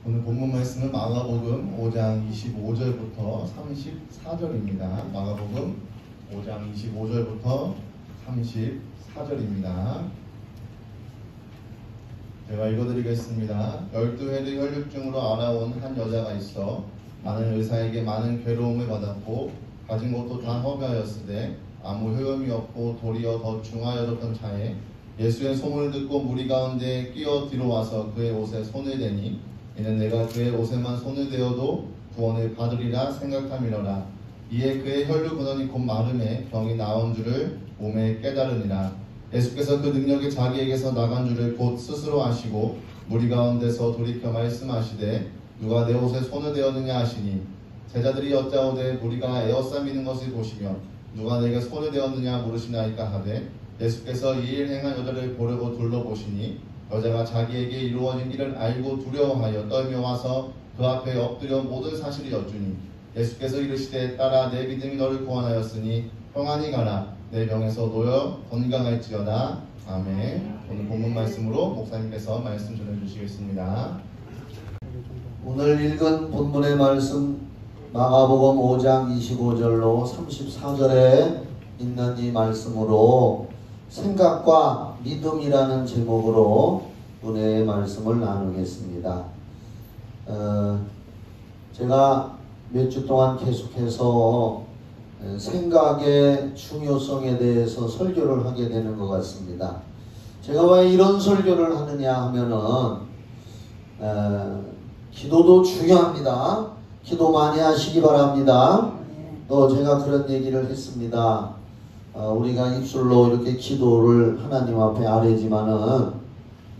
오늘 본문 말씀은 마가복음 5장 25절부터 34절입니다. 마가복음 5장 25절부터 34절입니다. 제가 읽어드리겠습니다. 12해를 혈육증으로 알아온 한 여자가 있어 많은 의사에게 많은 괴로움을 받았고 가진 것도 다 허비하였으되 아무 효험이 없고 도리어 더 중하여졌던 차에 예수의 소문을 듣고 무리 가운데 끼어 들어와서 그의 옷에 손을 대니 이는 내가 그의 옷에만 손을 대어도 구원을 받으리라 생각함이로라. 이에 그의 혈류 근원이 곧 마름에 병이 나온 줄을 몸에 깨달으니라. 예수께서 그 능력이 자기에게서 나간 줄을 곧 스스로 아시고 무리 가운데서 돌이켜 말씀하시되 누가 내 옷에 손을 대었느냐 하시니 제자들이 여짜오되 무리가 에워싸미는 것을 보시며 누가 내게 손을 대었느냐 물으시나이까 하되 예수께서 이 일 행한 여자를 보려고 둘러보시니 여자가 자기에게 이루어진 일을 알고 두려워하여 떨며 와서 그 앞에 엎드려 모든 사실을 여쭈니 예수께서 이르시되 딸아 내 믿음이 너를 구원하였으니 평안히 가라 내 병에서 놓여 건강할지어다. 아멘. 오늘 본문 말씀으로 목사님께서 말씀 전해주시겠습니다. 오늘 읽은 본문의 말씀 마가복음 5장 25절로 34절에 있는 이 말씀으로 생각과 믿음이라는 제목으로 은혜의 말씀을 나누겠습니다. 제가 몇 주 동안 계속해서 생각의 중요성에 대해서 설교를 하게 되는 것 같습니다. 제가 왜 이런 설교를 하느냐 하면은 기도도 중요합니다. 기도 많이 하시기 바랍니다. 또 제가 그런 얘기를 했습니다. 우리가 입술로 이렇게 기도를 하나님 앞에 아뢰지만은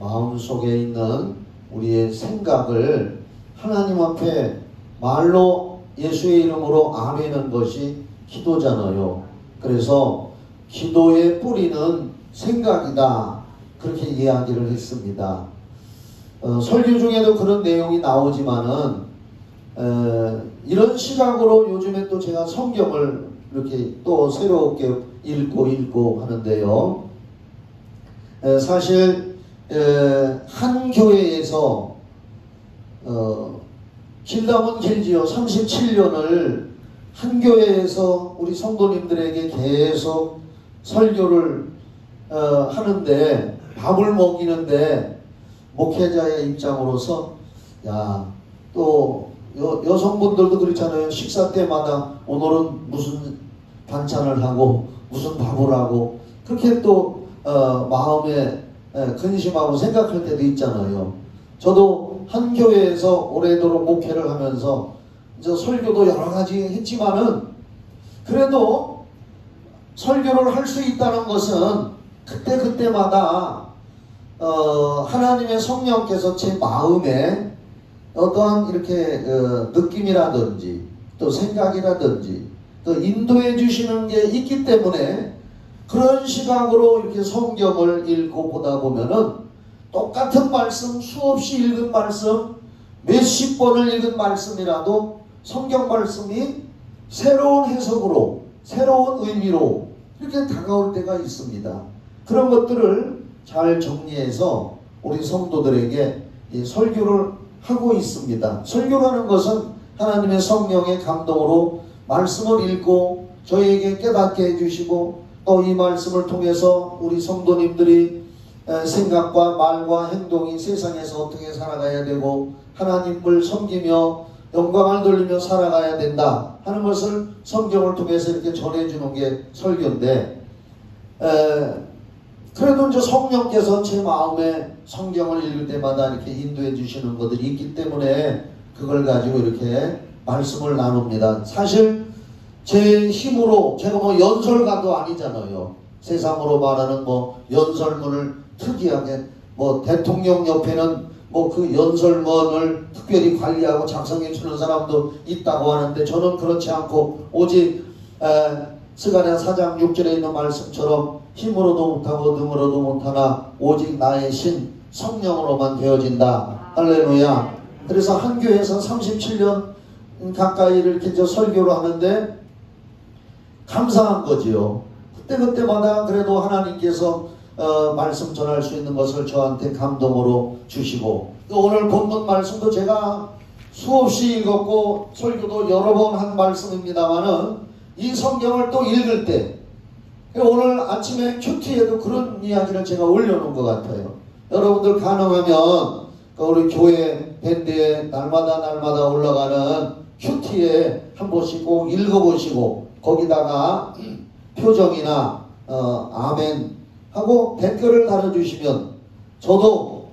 마음속에 있는 우리의 생각을 하나님 앞에 말로 예수의 이름으로 아뢰는 것이 기도잖아요. 그래서 기도의 뿌리는 생각이다. 그렇게 이야기를 했습니다. 설교 중에도 그런 내용이 나오지만은 이런 시각으로 요즘에 또 제가 성경을 이렇게 또 새롭게 읽고 하는데요. 사실 한 교회에서 길다면 길지요. 37년을 한 교회에서 우리 성도님들에게 계속 설교를 하는데 밥을 먹이는데 목회자의 입장으로서 또 여성분들도 그렇잖아요. 식사 때마다 오늘은 무슨 반찬을 하고 무슨 밥을 하고 그렇게 또 마음에 근심하고 생각할 때도 있잖아요. 저도 한 교회에서 오래도록 목회를 하면서 이제 설교도 여러 가지 했지만은 그래도 설교를 할 수 있다는 것은 그때마다 하나님의 성령께서 제 마음에 어떠한 이렇게 느낌이라든지 또 생각이라든지 또 인도해 주시는 게 있기 때문에 그런 시각으로 이렇게 성경을 읽고 보다 보면은 똑같은 말씀, 수없이 읽은 말씀, 몇십 번을 읽은 말씀이라도 성경 말씀이 새로운 해석으로, 새로운 의미로 이렇게 다가올 때가 있습니다. 그런 것들을 잘 정리해서 우리 성도들에게 이 설교를 하고 있습니다. 설교라는 것은 하나님의 성령의 감동으로 말씀을 읽고 저희에게 깨닫게 해주시고 또 이 말씀을 통해서 우리 성도님들이 생각과 말과 행동이 세상에서 어떻게 살아가야 되고 하나님을 섬기며 영광을 돌리며 살아가야 된다 하는 것을 성경을 통해서 이렇게 전해주는 게 설교인데 그래도 이제 성령께서 제 마음에 성경을 읽을 때마다 이렇게 인도해 주시는 것들이 있기 때문에 그걸 가지고 이렇게 말씀을 나눕니다. 사실 제 힘으로 제가 뭐 연설가도 아니잖아요. 세상으로 말하는 뭐 연설문을 특이하게 뭐 대통령 옆에는 뭐 그 연설문을 특별히 관리하고 작성해 주는 사람도 있다고 하는데 저는 그렇지 않고 오직 스가랴 4장 6절에 있는 말씀처럼 힘으로도 못하고 능으로도 못하나 오직 나의 신 성령으로만 되어진다. 할렐루야. 그래서 한 교회에서 37년 가까이를 이렇게 설교를 하는데 감사한 거지요. 그때마다 그래도 하나님께서 말씀 전할 수 있는 것을 저한테 감동으로 주시고 오늘 본문 말씀도 제가 수없이 읽었고 설교도 여러 번 한 말씀입니다만은 이 성경을 또 읽을 때 오늘 아침에 큐티에도 그런 이야기를 제가 올려놓은 것 같아요. 여러분들 가능하면 우리 교회 밴드에 날마다 올라가는 큐티에 한 번씩 꼭 읽어보시고 거기다가 표정이나 아멘 하고 댓글을 달아주시면 저도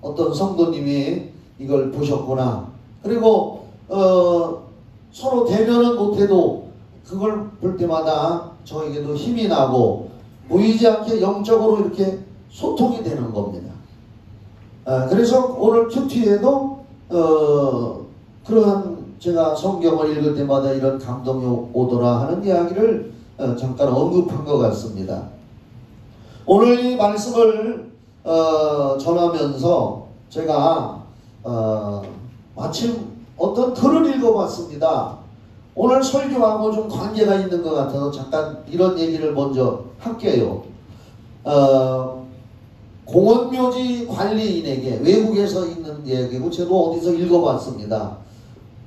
어떤 성도님이 이걸 보셨구나. 그리고 서로 대면은 못해도 그걸 볼 때마다 저에게도 힘이 나고 보이지 않게 영적으로 이렇게 소통이 되는 겁니다. 그래서 오늘 큐티에도 그러한 제가 성경을 읽을 때마다 이런 감동이 오더라 하는 이야기를 잠깐 언급한 것 같습니다. 오늘 이 말씀을 전하면서 제가 마침 어떤 글을 읽어봤습니다. 오늘 설교하고 좀 관계가 있는 것 같아서 잠깐 이런 얘기를 먼저 할게요. 공원묘지 관리인에게, 외국에서 있는 얘기고 저도 어디서 읽어봤습니다.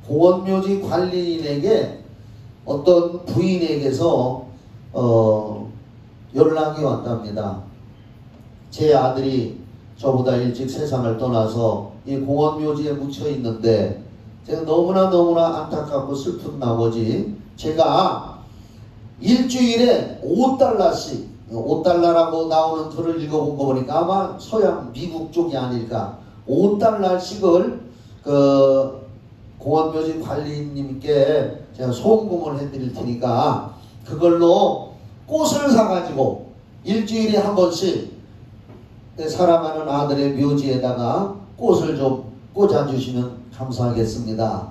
공원묘지 관리인에게 어떤 부인에게서 연락이 왔답니다. 제 아들이 저보다 일찍 세상을 떠나서 이 공원묘지에 묻혀 있는데 제가 너무나 안타깝고 슬픈 나머지 제가 일주일에 $5씩, $5라고 나오는 글을 읽어본 거 보니까 아마 서양 미국 쪽이 아닐까, $5씩을 그 공원묘지 관리님께 제가 송금을 해드릴 테니까 그걸로 꽃을 사가지고 일주일에 한 번씩 사랑하는 아들의 묘지에다가 꽃을 좀 꽂아주시면 감사하겠습니다.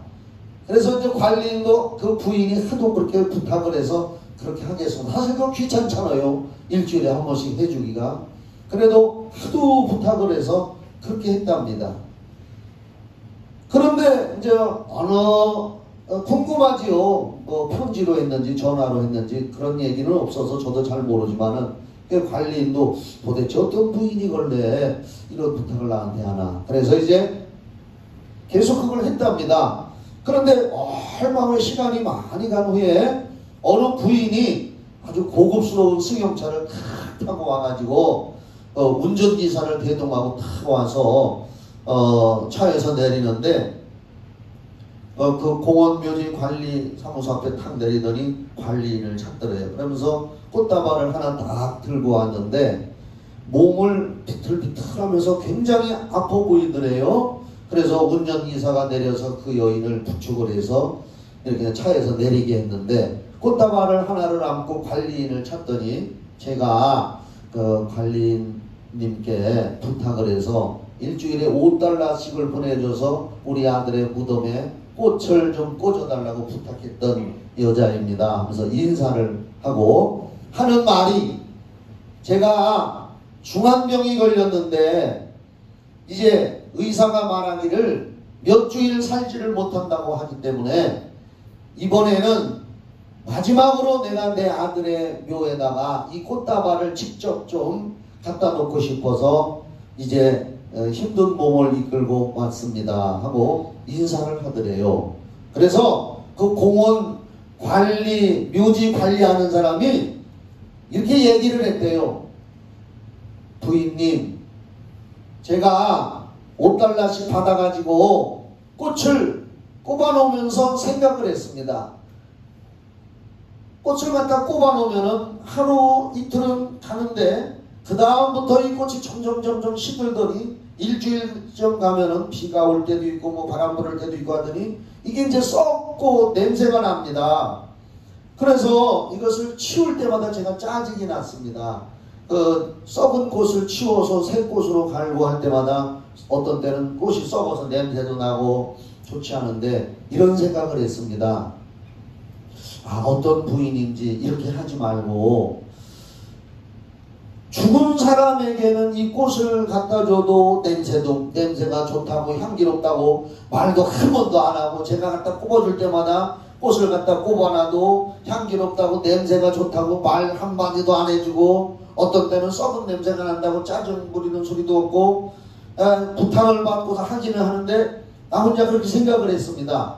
그래서 이제 관리인도 그 부인이 하도 그렇게 부탁을 해서 그렇게 하겠습니다. 사실 그거 귀찮잖아요. 일주일에 한 번씩 해주기가. 그래도 하도 부탁을 해서 그렇게 했답니다. 그런데 이제 궁금하지요. 뭐 편지로 했는지 전화로 했는지 그런 얘기는 없어서 저도 잘 모르지만은 관리인도 도대체 어떤 부인이 걸래 이런 부탁을 나한테 하나. 그래서 이제 계속 그걸 했답니다. 그런데 얼마나 시간이 많이 간 후에 어느 부인이 아주 고급스러운 승용차를 탁 타고 와가지고 운전기사를 대동하고 탁 와서 차에서 내리는데 그 공원묘지 관리 사무소 앞에 탁 내리더니 관리인을 찾더래요. 그러면서 꽃다발을 하나 딱 들고 왔는데 몸을 비틀비틀하면서 굉장히 아파 보이더래요. 그래서 운전기사가 내려서 그 여인을 부축을 해서 이렇게 차에서 내리게 했는데 꽃다발을 하나를 안고 관리인을 찾더니 제가 그 관리인님께 부탁을 해서 일주일에 $5씩을 보내줘서 우리 아들의 무덤에 꽃을 좀 꽂아달라고 부탁했던 여자입니다. 하면서 인사를 하고 하는 말이, 제가 중환병이 걸렸는데 이제 의사가 말하기를 몇 주일 살지를 못한다고 하기 때문에 이번에는 마지막으로 내가 내 아들의 묘에다가 이 꽃다발을 직접 좀 갖다 놓고 싶어서 이제 힘든 몸을 이끌고 왔습니다 하고 인사를 하더래요. 그래서 그 공원 관리, 묘지 관리하는 사람이 이렇게 얘기를 했대요. 부인님, 제가 $5씩 받아가지고 꽃을 꼽아놓으면서 생각을 했습니다. 꽃을 갖다 꼽아놓으면은 하루 이틀은 가는데 그 다음부터 이 꽃이 점점 시들더니 일주일쯤 가면은 비가 올 때도 있고 뭐 바람 불을 때도 있고 하더니 이게 이제 썩고 냄새가 납니다. 그래서 이것을 치울 때마다 제가 짜증이 났습니다. 썩은 꽃을 치워서 새 꽃으로 갈고 할 때마다 어떤 때는 꽃이 썩어서 냄새도 나고 좋지 않은데 이런 생각을 했습니다. 어떤 부인인지 이렇게 하지 말고 죽은 사람에게는 이 꽃을 갖다 줘도 냄새가 좋다고 향기롭다고 말도 한 번도 안 하고, 제가 갖다 꼽아줄 때마다 꽃을 갖다 꼽아놔도 향기롭다고 냄새가 좋다고 말 한마디도 안 해주고, 어떤 때는 썩은 냄새가 난다고 짜증 부리는 소리도 없고, 부탁을 받고서 하기는 하는데 나 혼자 그렇게 생각을 했습니다.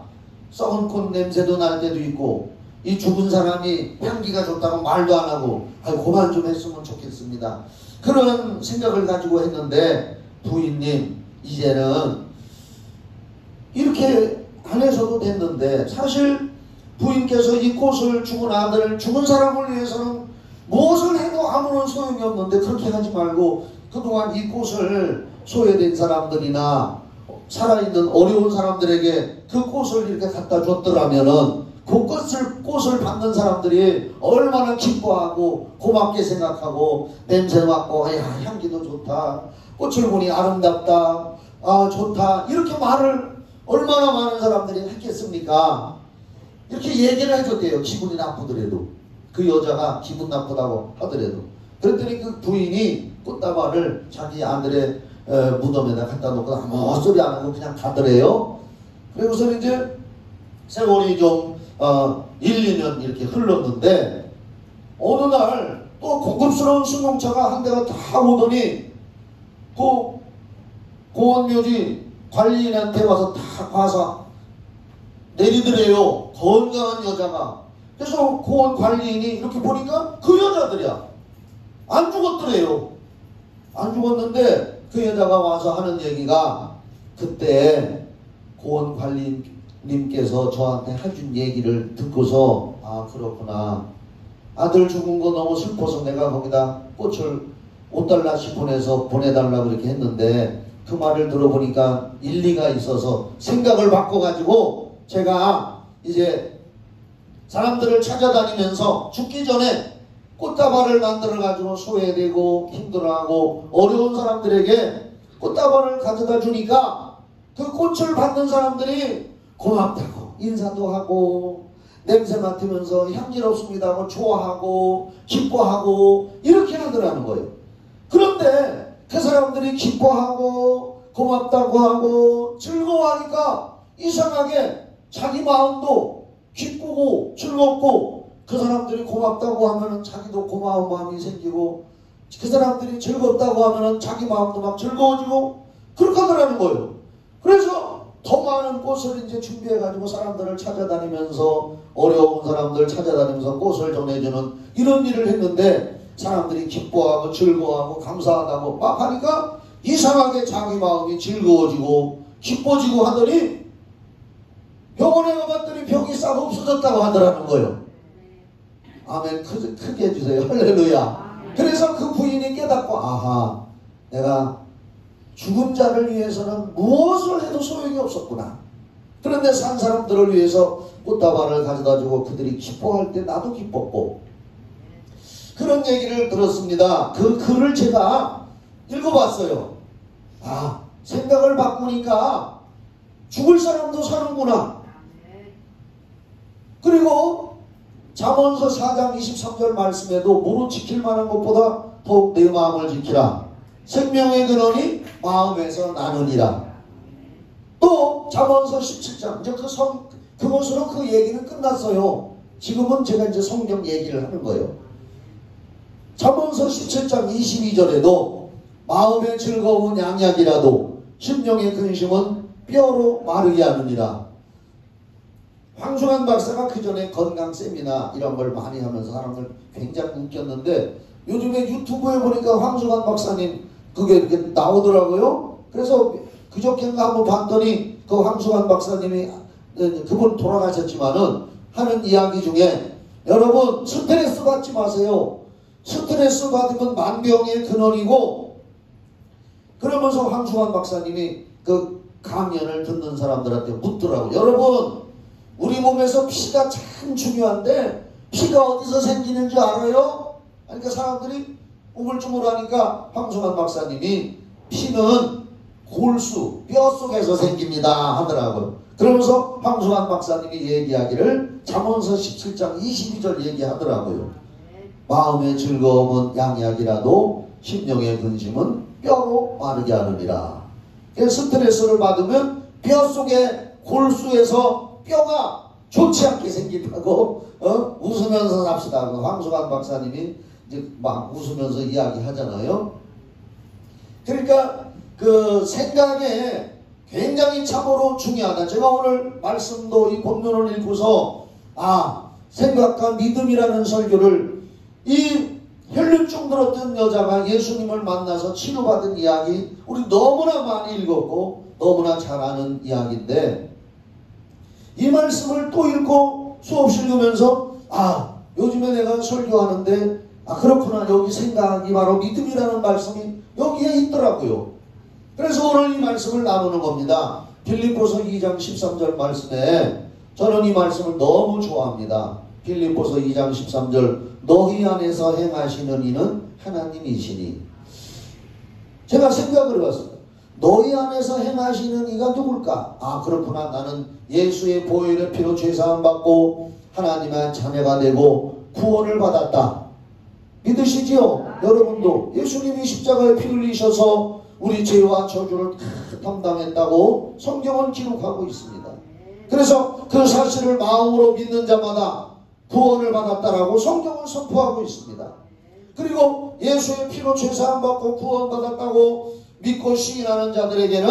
썩은 꽃 냄새도 날 때도 있고 이 죽은 사람이 향기가 좋다고 말도 안 하고 그만 좀 했으면 좋겠습니다. 그런 생각을 가지고 했는데 부인님 이제는 이렇게 안 해서도 됐는데 사실 부인께서 이 꽃을 죽은 아들 죽은 사람을 위해서는 무엇을 해도 아무런 소용이 없는데 그렇게 하지 말고 그동안 이 꽃을 소외된 사람들이나 살아있는 어려운 사람들에게 그 꽃을 이렇게 갖다 줬더라면은 그 꽃을 받는 사람들이 얼마나 기뻐하고 고맙게 생각하고 냄새 맡고 야 향기도 좋다 꽃을 보니 아름답다 좋다 이렇게 말을 얼마나 많은 사람들이 했겠습니까? 이렇게 얘기를 해줬대요. 기분이 나쁘더라도 그 여자가 기분 나쁘다고 하더라도 그랬더니 그 부인이 꽃다발을 자기 아들의 무덤에다 갖다 놓고 아무 헛소리 안 하고 그냥 가더래요. 그리고서 이제 세월이 좀 1, 2년 이렇게 흘렀는데 어느 날 또 고급스러운 승용차가 한 대가 다 오더니 그 고원묘지 관리인한테 와서 다 가서 내리더래요. 건강한 여자가. 그래서 고원 관리인이 이렇게 보니까 그 여자들이야. 안 죽었더래요. 안 죽었는데 그 여자가 와서 하는 얘기가 그때 고원 관리님께서 저한테 해준 얘기를 듣고서 그렇구나. 아들 죽은 거 너무 슬퍼서 내가 거기다 꽃을 5달러씩 보내달라고 이렇게 했는데 그 말을 들어보니까 일리가 있어서 생각을 바꿔가지고 제가 이제 사람들을 찾아다니면서 죽기 전에 꽃다발을 만들어가지고 소외되고 힘들어하고 어려운 사람들에게 꽃다발을 가져다 주니까 그 꽃을 받는 사람들이 고맙다고 인사도 하고 냄새 맡으면서 향기롭습니다 하고 좋아하고 기뻐하고 이렇게 하더라는 거예요. 그런데 그 사람들이 기뻐하고 고맙다고 하고 즐거워하니까 이상하게 자기 마음도 기쁘고 즐겁고 그 사람들이 고맙다고 하면은 자기도 고마운 마음이 생기고 그 사람들이 즐겁다고 하면은 자기 마음도 막 즐거워지고 그렇게 하더라는 거예요. 그래서 더 많은 꽃을 이제 준비해가지고 사람들을 찾아다니면서 어려운 사람들 찾아다니면서 꽃을 전해주는 이런 일을 했는데 사람들이 기뻐하고 즐거워하고 감사하다고 막 하니까 이상하게 자기 마음이 즐거워지고 기뻐지고 하더니 병원에 가봤더니 병이 싹 없어졌다고 하더라는 거예요. 아멘. 크게 해주세요. 할렐루야. 그래서 그 부인이 깨닫고 아하 내가 죽은 자를 위해서는 무엇을 해도 소용이 없었구나. 그런데 산 사람들을 위해서 꽃다발을 가져다주고 그들이 기뻐할 때 나도 기뻤고 그런 얘기를 들었습니다. 그 글을 제가 읽어봤어요. 생각을 바꾸니까 죽을 사람도 사는구나. 그리고 잠언서 4장 23절 말씀에도 무릇 지킬 만한 것보다 더욱 내 마음을 지키라. 생명의 근원이 마음에서 나느니라. 또 잠언서 17장 이제 그것으로 그 얘기는 끝났어요. 지금은 제가 이제 성경 얘기를 하는 거예요. 잠언서 17장 22절에도 마음의 즐거움은 양약이라도 심령의 근심은 뼈로 마르게 하느니라. 황승환 박사가 그 전에 건강 세미나 이런 걸 많이 하면서 사람들 굉장히 웃겼는데 요즘에 유튜브에 보니까 황승환 박사님 그게 이렇게 나오더라고요. 그래서 그저께인가 한번 봤더니 그 황승환 박사님이 그분 돌아가셨지만은 하는 이야기 중에 여러분 스트레스 받지 마세요. 스트레스 받으면 만병의 근원이고 그러면서 황승환 박사님이 그 강연을 듣는 사람들한테 묻더라고요. 여러분 우리 몸에서 피가 참 중요한데 피가 어디서 생기는지 알아요? 그러니까 사람들이 우물쭈물하니까 황승환 박사님이 피는 골수, 뼈 속에서 생깁니다 하더라고요. 그러면서 황승환 박사님이 얘기하기를 잠언서 17장 22절 얘기하더라고요. 마음의 즐거움은 양약이라도 심령의 근심은 뼈로 마르게 하느니라. 스트레스를 받으면 뼈 속에 골수에서 뼈가 좋지 않게 생긴다고 웃으면서 삽시다. 황승환 박사님이 이제 막 웃으면서 이야기하잖아요. 그러니까 그 생각에 굉장히 참으로 중요하다. 제가 오늘 말씀도 이 본문을 읽고서 생각과 믿음이라는 설교를 이 혈류증 들었던 여자가 예수님을 만나서 치료받은 이야기 우리 너무나 많이 읽었고 너무나 잘 아는 이야기인데 이 말씀을 또 읽고 수업 읽으면서 요즘에 내가 설교하는데 그렇구나 여기 생각이 바로 믿음이라는 말씀이 여기에 있더라고요. 그래서 오늘 이 말씀을 나누는 겁니다. 빌립보서 2장 13절 말씀에 저는 이 말씀을 너무 좋아합니다. 빌립보서 2장 13절 너희 안에서 행하시는 이는 하나님이시니. 제가 생각을 해봤습니다. 너희 안에서 행하시는 이가 누굴까? 그렇구나. 나는 예수의 보혈의 피로 죄사함 받고 하나님의 자녀가 되고 구원을 받았다. 믿으시지요? 여러분도 예수님이 십자가에 피 흘리셔서 우리 죄와 저주를 다 담당했다고 성경은 기록하고 있습니다. 그래서 그 사실을 마음으로 믿는 자마다 구원을 받았다라고 성경은 선포하고 있습니다. 그리고 예수의 피로 죄사함 받고 구원받았다고 믿고 시인하는 자들에게는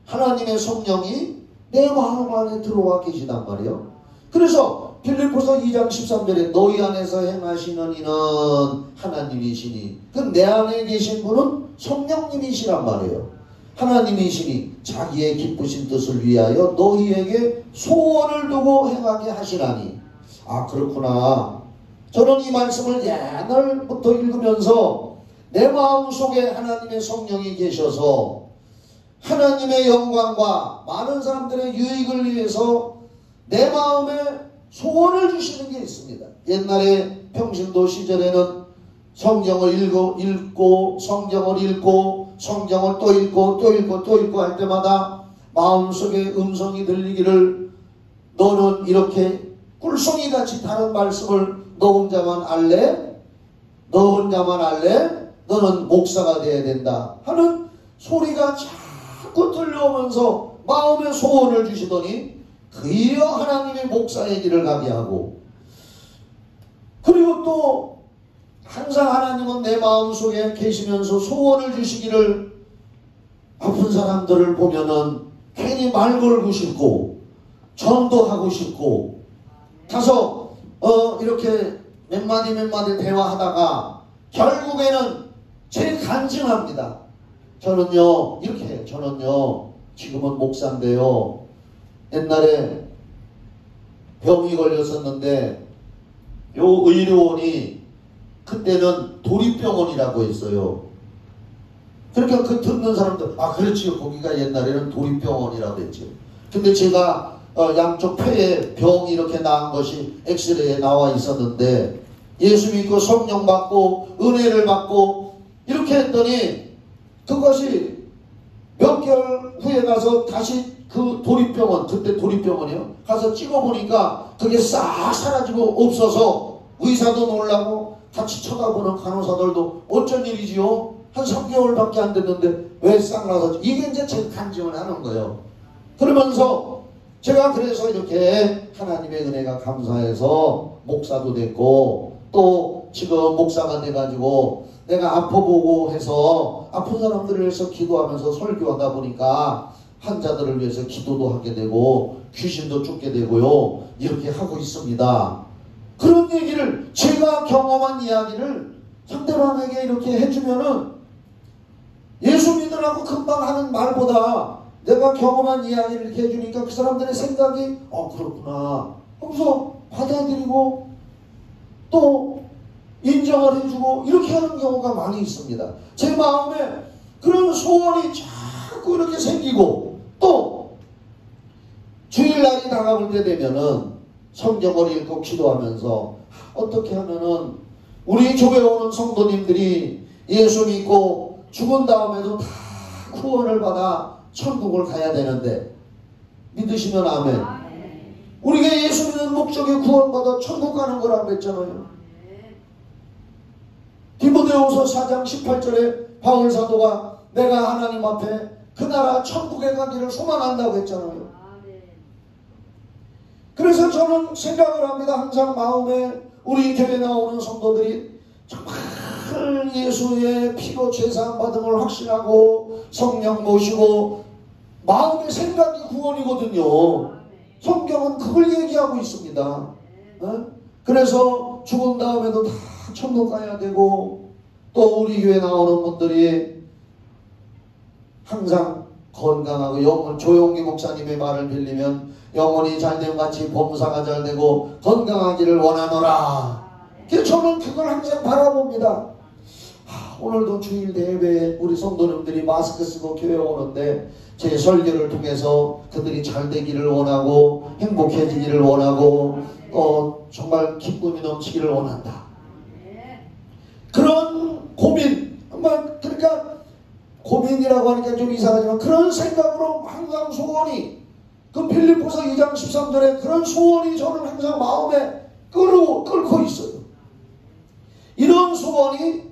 하나님의 성령이 내 마음 안에 들어와 계시단 말이에요. 그래서 빌립보서 2장 13절에 너희 안에서 행하시는 이는 하나님이시니 그 내 안에 계신 분은 성령님이시란 말이에요. 하나님이시니 자기의 기쁘신 뜻을 위하여 너희에게 소원을 두고 행하게 하시라니. 그렇구나. 저는 이 말씀을 옛날부터 읽으면서 내 마음속에 하나님의 성령이 계셔서 하나님의 영광과 많은 사람들의 유익을 위해서 내 마음에 소원을 주시는 게 있습니다. 옛날에 평신도 시절에는 성경을 읽고 성경을 읽고 성경을 또 읽고 또 읽고 또 읽고 할 때마다 마음속에 음성이 들리기를 너는 이렇게 꿀송이같이 다른 말씀을 너 혼자만 알래? 너 혼자만 알래? 너는 목사가 돼야 된다 하는 소리가 자꾸 들려오면서 마음에 소원을 주시더니 그이어 하나님의 목사의 길을 가게 하고, 그리고 또 항상 하나님은 내 마음속에 계시면서 소원을 주시기를 아픈 사람들을 보면은 괜히 말 걸고 싶고 전도하고 싶고 가서 이렇게 몇 마디 대화하다가 결국에는 제일 간증합니다. 저는요 이렇게 해요. 저는요 지금은 목사인데요 옛날에 병이 걸렸었는데 요 의료원이 그때는 도립병원이라고 했어요. 그러니까 그 듣는 사람들 그렇지요 거기가 옛날에는 도립병원이라고 했죠. 근데 제가 양쪽 폐에 병이 이렇게 나은 것이 엑스레이에 나와 있었는데 예수 믿고 성령 받고 은혜를 받고 이렇게 했더니 그것이 몇 개월 후에 가서 다시 그 도립병원, 그때 도립병원이요 가서 찍어보니까 그게 싹 사라지고 없어서 의사도 놀라고 같이 쳐다보는 간호사들도 어쩐 일이지요? 한 3개월밖에 안 됐는데 왜 싹 나서 이게 이제 제 간증을 하는 거예요. 그러면서 제가 그래서 이렇게 하나님의 은혜가 감사해서 목사도 됐고 또 지금 목사가 돼가지고 내가 아파보고 해서 아픈 사람들을 위해서 기도하면서 설교하다 보니까 환자들을 위해서 기도도 하게 되고 귀신도 쫓게 되고요 이렇게 하고 있습니다. 그런 얘기를 제가 경험한 이야기를 상대방에게 이렇게 해주면은 예수 믿으라고 금방 하는 말보다 내가 경험한 이야기를 이렇게 해주니까 그 사람들의 생각이 그렇구나 하면서 받아들이고 또 인정을 해주고 이렇게 하는 경우가 많이 있습니다. 제 마음에 그런 소원이 자꾸 이렇게 생기고 또 주일날이 다가올 때 되면은 성경을 읽고 기도하면서 어떻게 하면은 우리 교회에 오는 성도님들이 예수 믿고 죽은 다음에도 다 구원을 받아 천국을 가야 되는데 믿으시면 아멘. 우리가 예수 믿는 목적에 구원받아 천국 가는 거라고 그랬잖아요. 디모데후서 4장 18절에 바울 사도가 내가 하나님 앞에 그 나라 천국에 가기를 소망한다고 했잖아요. 그래서 저는 생각을 합니다. 항상 마음에 우리 교회에 나오는 성도들이 정말 늘 예수의 피로 죄사함 받은 걸 확신하고 성령 모시고 마음의 생각이 구원이거든요. 성경은 그걸 얘기하고 있습니다. 어? 그래서 죽은 다음에도 다 천국 가야 되고, 또 우리 교회 나오는 분들이 항상 건강하고 영혼, 조용기 목사님의 말을 빌리면 영혼이 잘됨 같이 범사가 잘되고 건강하기를 원하노라. 저는 그걸 항상 바라봅니다. 오늘도 주일 예배에 우리 성도님들이 마스크 쓰고 교회 오는데 제 설교를 통해서 그들이 잘되기를 원하고 행복해지기를 원하고 정말 기쁨이 넘치기를 원한다. 그런 고민, 그러니까 고민이라고 하니까 좀 이상하지만 그런 생각으로 항상 소원이, 그 빌립보서 2장 13절에 그런 소원이 저를 항상 마음에 끌고 있어요. 이런 소원이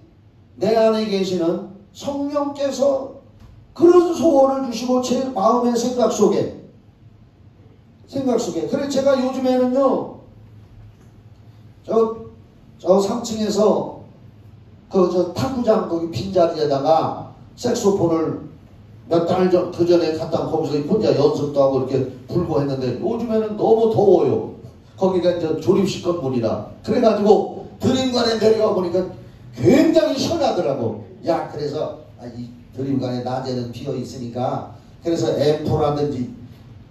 내 안에 계시는 성령께서 그런 소원을 주시고 제 마음의 생각 속에. 그래서 제가 요즘에는요, 저 3층에서 저 탁구장 거기 빈자리에다가 색소폰을 몇 달 전, 그 전에 갔다 거기서 혼자 연습도 하고 이렇게 불고 했는데 요즘에는 너무 더워요. 거기가 이제 조립식 건물이라. 그래가지고 드림관에 내려가 보니까 굉장히 시원하더라고. 야, 그래서 이 드림관에 낮에는 비어 있으니까 그래서 앰프라든지,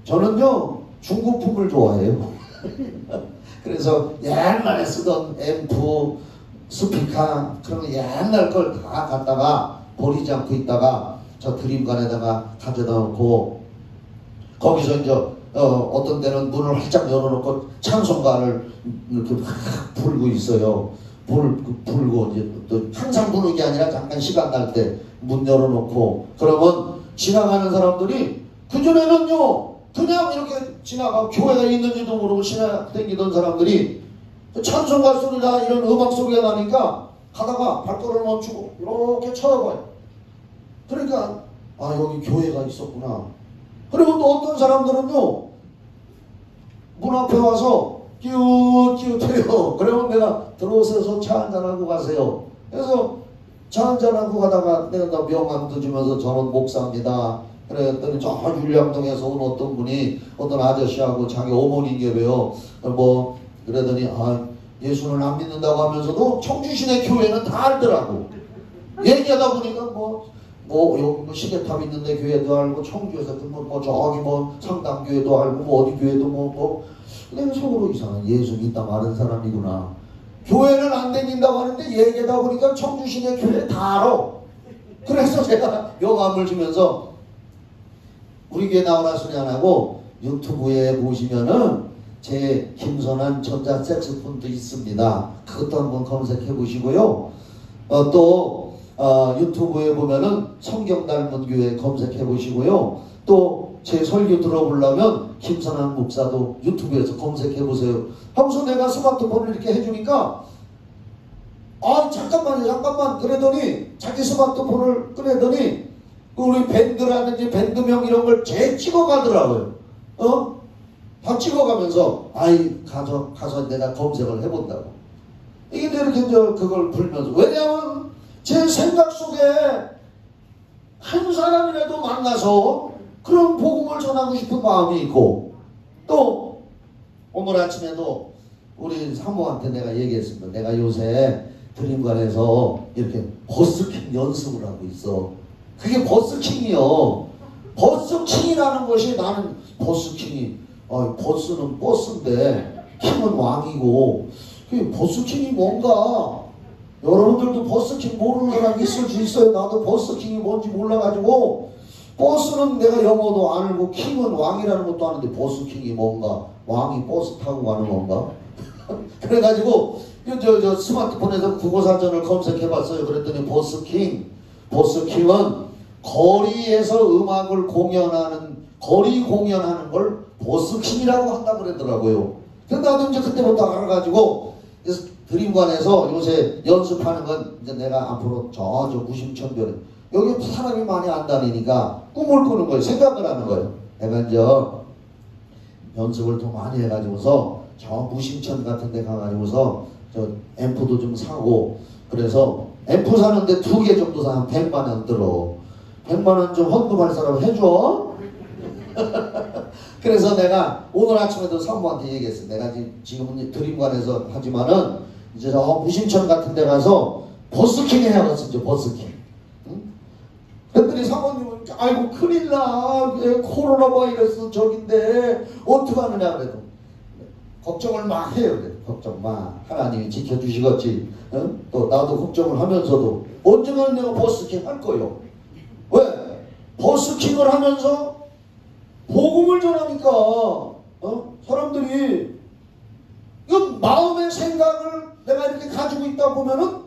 저는요 중국품을 좋아해요. 그래서 옛날에 쓰던 앰프, 스피커 그런 거 옛날 걸 다 갖다가 버리지 않고 있다가 저 드림관에다가 가져다 놓고, 거기서 이제 어떤 데는 문을 활짝 열어놓고 찬송가를 이렇게 막 불고 있어요. 불고 이제 또 항상 부는 게 아니라 잠깐 시간 날 때 문 열어놓고, 그러면 지나가는 사람들이, 그전에는요 그냥 이렇게 지나가고 교회가 있는지도 모르고 지나다니던 사람들이 찬송가 소리나 이런 음악 소리가 나니까 가다가 발걸음을 멈추고 이렇게 쳐다봐요. 그러니까 여기 교회가 있었구나. 그리고 또 어떤 사람들은요 문 앞에 와서 기웃기웃해요. 그러면 내가 들어오셔서 차 한잔하고 가세요. 그래서 차 한잔하고 가다가 내가 다 명함도 주면서 저는 목사입니다. 그랬더니 저 율량동에서 온 어떤 분이, 어떤 아저씨하고 자기 어머니인데요, 그러더니 예수는 안 믿는다고 하면서도 청주시내 교회는 다 알더라고. 얘기하다 보니까 여기 시계탑 있는데 교회도 알고, 청주에서 저기 상담교회도 알고, 어디 교회도 내가 속으로 이상한, 예수 믿다 마른 사람이구나. 교회는 안 다닌다고 하는데 얘기하다 보니까 청주시내 교회 다 알아. 그래서 제가 명함을 주면서, 우리 교회 나오라 소리 안 하고 유튜브에 보시면은 제 김선한 전자 색소폰도 있습니다. 그것도 한번 검색해 보시고요. 또 유튜브에 보면은 성경 닮은 교회 검색해 보시고요. 또 제 설교 들어보려면 김선한 목사도 유튜브에서 검색해 보세요. 하고서 내가 스마트폰을 이렇게 해주니까 잠깐만 그러더니 자기 스마트폰을 꺼내더니 우리 밴드라든지 밴드명 이런 걸 찍어가더라고요. 다 찍어가면서 가서 내가 검색을 해본다고. 이게 이렇게 그걸 불면서, 왜냐하면 제 생각 속에 한 사람이라도 만나서 그런 복음을 전하고 싶은 마음이 있고, 또 오늘 아침에도 우리 사모한테 내가 얘기했습니다. 내가 요새 드림관에서 이렇게 버스킹 연습을 하고 있어. 그게 버스킹이요. 버스킹이라는 것이, 나는 버스킹이, 버스는 버스인데 킹은 왕이고, 그 버스킹이 뭔가, 여러분들도 버스킹 모르는 사람 있을 수 있어요. 나도 버스킹이 뭔지 몰라가지고, 버스는 내가 영어도 안 알고 킹은 왕이라는 것도 아는데 버스킹이 뭔가, 왕이 버스 타고 가는 건가? 그래가지고 저 스마트폰에서 국어사전을 검색해봤어요. 그랬더니 버스킹은 거리에서 음악을 거리 공연하는 걸 버스킹이라고 한다 그러더라고요. 근데 나도 이제 그때부터 알아가지고, 드림관에서 요새 연습하는 건 이제 내가 앞으로 저 무심천변에, 여기 사람이 많이 안 다니니까 꿈을 꾸는 거예요. 생각을 하는 거예요. 내가 이제 연습을 더 많이 해가지고서 저 무심천 같은 데 가가지고서 저 앰프도 좀 사고, 그래서 앰프 사는데 2개 정도 사면 100만 원 들어. 100만 원 좀 헌금할 사람 해줘. 그래서 내가 오늘 아침에도 사모한테 얘기했어. 내가 지금은 드림관에서 하지만은 이제 저 무심천 같은 데 가서 버스킹 해야겠어. 이제 버스킹. 응? 그랬더니 사모님은 아이고 큰일나. 코로나 바이러스 저긴데 어떡하느냐 그래도 걱정을 막 해요. 그래. 걱정 마. 하나님이 지켜주시겠지. 응? 또 나도 걱정을 하면서도 언젠가는 내가 버스킹 할 거예요. 왜? 버스킹을 하면서 복음을 전하니까 사람들이 이 마음의 생각을 내가 이렇게 가지고 있다 보면은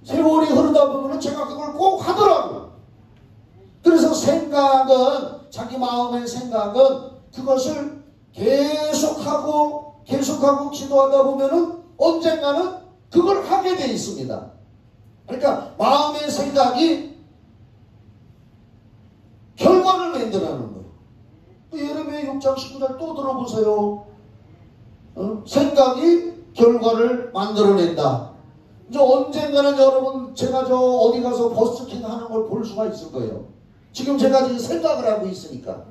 세월이 흐르다 보면은 제가 그걸 꼭 하더라고요. 그래서 생각은 자기 마음의 생각은 그것을 계속하고 기도하다 보면은 언젠가는 그걸 하게 돼 있습니다. 그러니까 마음의 생각이 결과를 만들어내는 거예요. 예레미야 6장 19절 또 들어보세요. 생각이 결과를 만들어낸다. 이제 언젠가는 여러분 제가 저 어디 가서 버스킹 하는 걸 볼 수가 있을 거예요. 지금 제가 지금 생각을 하고 있으니까.